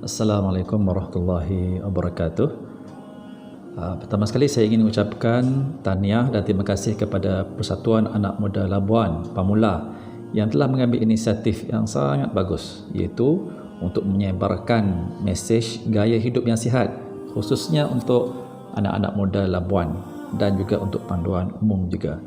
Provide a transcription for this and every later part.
Assalamualaikum warahmatullahi wabarakatuh. Pertama sekali saya ingin mengucapkan tahniah dan terima kasih kepada Persatuan Anak Muda Labuan Pamula yang telah mengambil inisiatif yang sangat bagus, iaitu untuk menyebarkan mesej gaya hidup yang sihat, khususnya untuk anak-anak muda Labuan dan juga untuk panduan umum juga.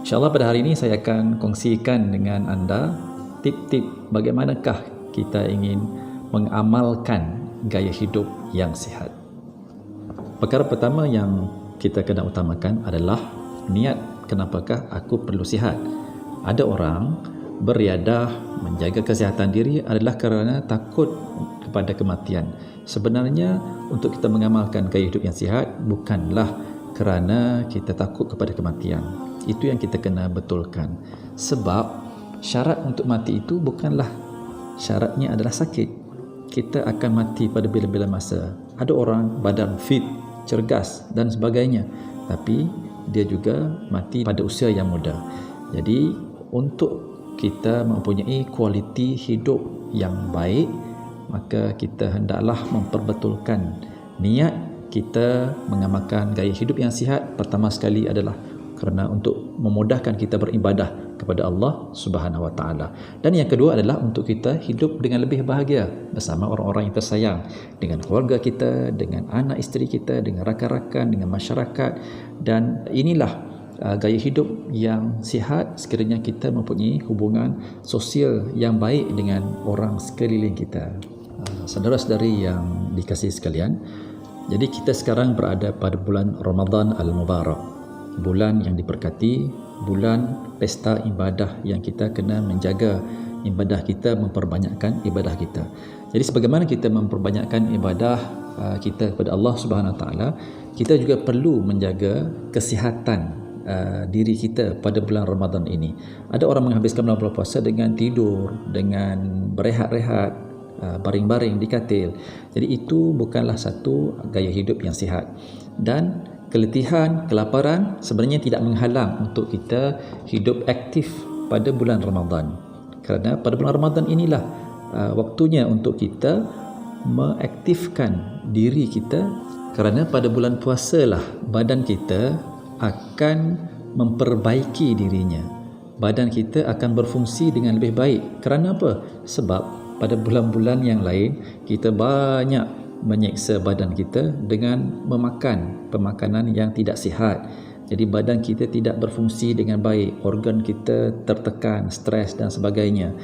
InsyaAllah pada hari ini saya akan kongsikan dengan anda tip-tip bagaimanakah kita ingin mengamalkan gaya hidup yang sihat. Perkara pertama yang kita kena utamakan adalah niat. Kenapakah aku perlu sihat? Ada orang beriadah menjaga kesihatan diri adalah kerana takut kepada kematian. Sebenarnya untuk kita mengamalkan gaya hidup yang sihat bukanlah kerana kita takut kepada kematian. Itu yang kita kena betulkan. Sebab syarat untuk mati itu bukanlah syaratnya adalah sakit. Kita akan mati pada bila-bila masa. Ada orang badan fit, cergas dan sebagainya, tapi dia juga mati pada usia yang muda. Jadi untuk kita mempunyai kualiti hidup yang baik, maka kita hendaklah memperbetulkan niat kita mengamalkan gaya hidup yang sihat. Pertama sekali adalah kerana untuk memudahkan kita beribadah kepada Allah Subhanahu Wa Taala. Dan yang kedua adalah untuk kita hidup dengan lebih bahagia bersama orang-orang yang tersayang, dengan keluarga kita, dengan anak isteri kita, dengan rakan-rakan, dengan masyarakat. Dan inilah gaya hidup yang sihat sekiranya kita mempunyai hubungan sosial yang baik dengan orang sekeliling kita. Saudara-saudari yang dikasihi sekalian, jadi kita sekarang berada pada bulan Ramadan Al-Mubarak, bulan yang diberkati, bulan pesta ibadah yang kita kena menjaga ibadah kita, memperbanyakkan ibadah kita. Jadi sebagaimana kita memperbanyakkan ibadah kita kepada Allah Subhanahu Wa Taala, kita juga perlu menjaga kesihatan diri kita pada bulan Ramadan ini. Ada orang menghabiskan bulan puasa dengan tidur, dengan berehat-rehat, baring-baring di katil. Jadi itu bukanlah satu gaya hidup yang sihat. Dan keletihan, kelaparan sebenarnya tidak menghalang untuk kita hidup aktif pada bulan Ramadan. Kerana pada bulan Ramadan inilah waktunya untuk kita mengaktifkan diri kita, kerana pada bulan puasa lah badan kita akan memperbaiki dirinya. Badan kita akan berfungsi dengan lebih baik. Kerana apa? Sebab pada bulan-bulan yang lain kita banyak menyeksa badan kita dengan memakan pemakanan yang tidak sihat. Jadi badan kita tidak berfungsi dengan baik, organ kita tertekan, stres dan sebagainya.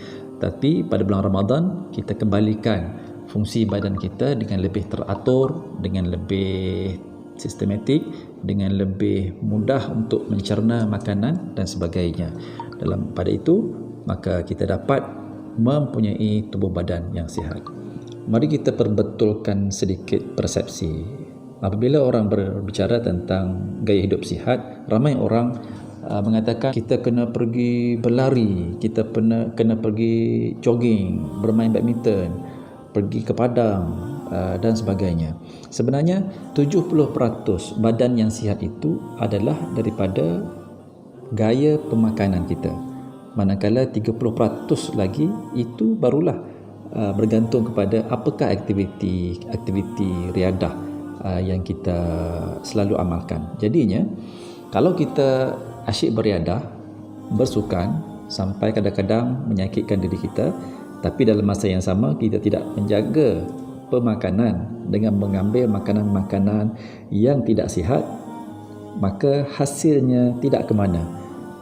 Tapi pada bulan Ramadan kita kembalikan fungsi badan kita dengan lebih teratur, dengan lebih sistematik, dengan lebih mudah untuk mencerna makanan dan sebagainya. Pada itu maka kita dapat mempunyai tubuh badan yang sihat. Mari kita perbetulkan sedikit persepsi. Apabila orang berbicara tentang gaya hidup sihat, ramai orang mengatakan kita kena pergi berlari, kita kena pergi jogging, bermain badminton, pergi ke padang dan sebagainya. Sebenarnya 70% badan yang sihat itu adalah daripada gaya pemakanan kita. Manakala 30% lagi itu barulah bergantung kepada apakah aktiviti riadah yang kita selalu amalkan. Jadinya kalau kita asyik beriadah, bersukan sampai kadang-kadang menyakitkan diri kita, tapi dalam masa yang sama kita tidak menjaga pemakanan dengan mengambil makanan-makanan yang tidak sihat, maka hasilnya tidak ke mana.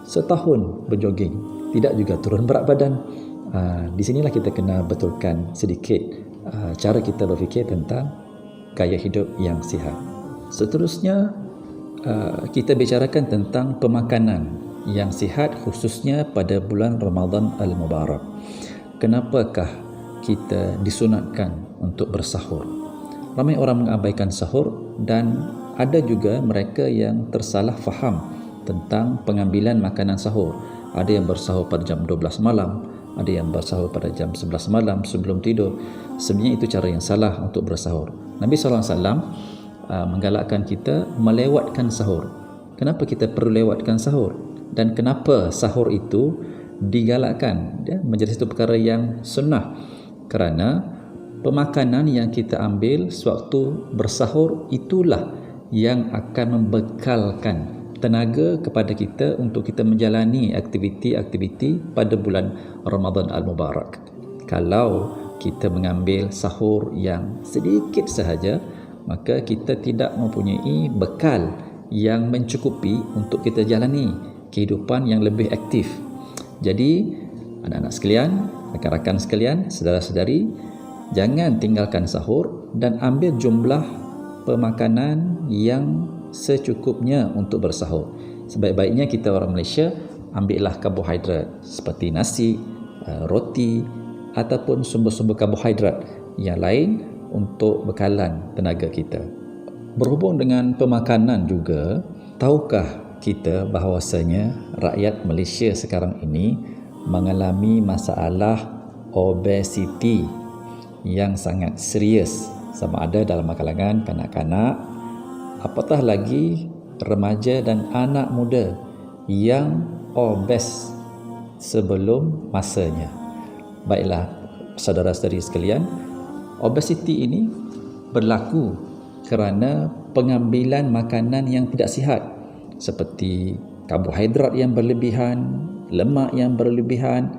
Setahun berjoging, tidak juga turun berat badan. Di sinilah kita kena betulkan sedikit cara kita berfikir tentang gaya hidup yang sihat. Seterusnya kita bicarakan tentang pemakanan yang sihat khususnya pada bulan Ramadan Al-Mubarak. Kenapakah kita disunatkan untuk bersahur? Ramai orang mengabaikan sahur dan ada juga mereka yang tersalah faham tentang pengambilan makanan sahur. Ada yang bersahur pada jam 12 malam, ada yang bersahur pada jam 11 malam sebelum tidur. Sebenarnya itu cara yang salah untuk bersahur. Nabi SAW menggalakkan kita melewatkan sahur. Kenapa kita perlu lewatkan sahur? Dan kenapa sahur itu digalakkan menjadi satu perkara yang sunnah? Kerana pemakanan yang kita ambil sewaktu bersahur itulah yang akan membekalkan tenaga kepada kita untuk kita menjalani aktiviti-aktiviti pada bulan Ramadan Al-Mubarak. Kalau kita mengambil sahur yang sedikit sahaja, maka kita tidak mempunyai bekal yang mencukupi untuk kita jalani kehidupan yang lebih aktif. Jadi, anak-anak sekalian, rakan-rakan sekalian, saudara-saudari, jangan tinggalkan sahur dan ambil jumlah pemakanan yang secukupnya untuk bersahur. Sebaik-baiknya kita orang Malaysia ambillah karbohidrat seperti nasi, roti ataupun sumber-sumber karbohidrat yang lain untuk bekalan tenaga kita. Berhubung dengan pemakanan juga, tahukah kita bahawasanya rakyat Malaysia sekarang ini mengalami masalah obesiti yang sangat serius, sama ada dalam kalangan kanak-kanak, apatah lagi remaja dan anak muda yang obes sebelum masanya. Baiklah, saudara-saudari sekalian, obesiti ini berlaku kerana pengambilan makanan yang tidak sihat seperti karbohidrat yang berlebihan, lemak yang berlebihan,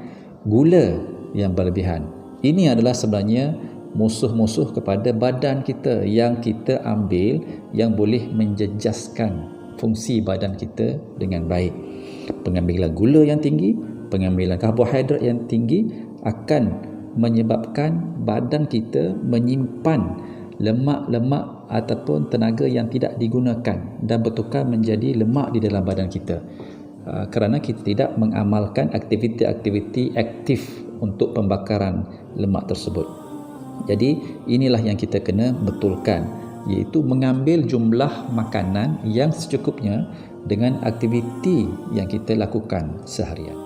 gula yang berlebihan. Ini adalah sebenarnya musuh-musuh kepada badan kita yang kita ambil yang boleh menjejaskan fungsi badan kita dengan baik. Pengambilan gula yang tinggi, pengambilan karbohidrat yang tinggi akan menyebabkan badan kita menyimpan lemak-lemak ataupun tenaga yang tidak digunakan dan bertukar menjadi lemak di dalam badan kita. Kerana kita tidak mengamalkan aktiviti-aktiviti aktif untuk pembakaran lemak tersebut. Jadi inilah yang kita kena betulkan, iaitu mengambil jumlah makanan yang secukupnya dengan aktiviti yang kita lakukan seharian.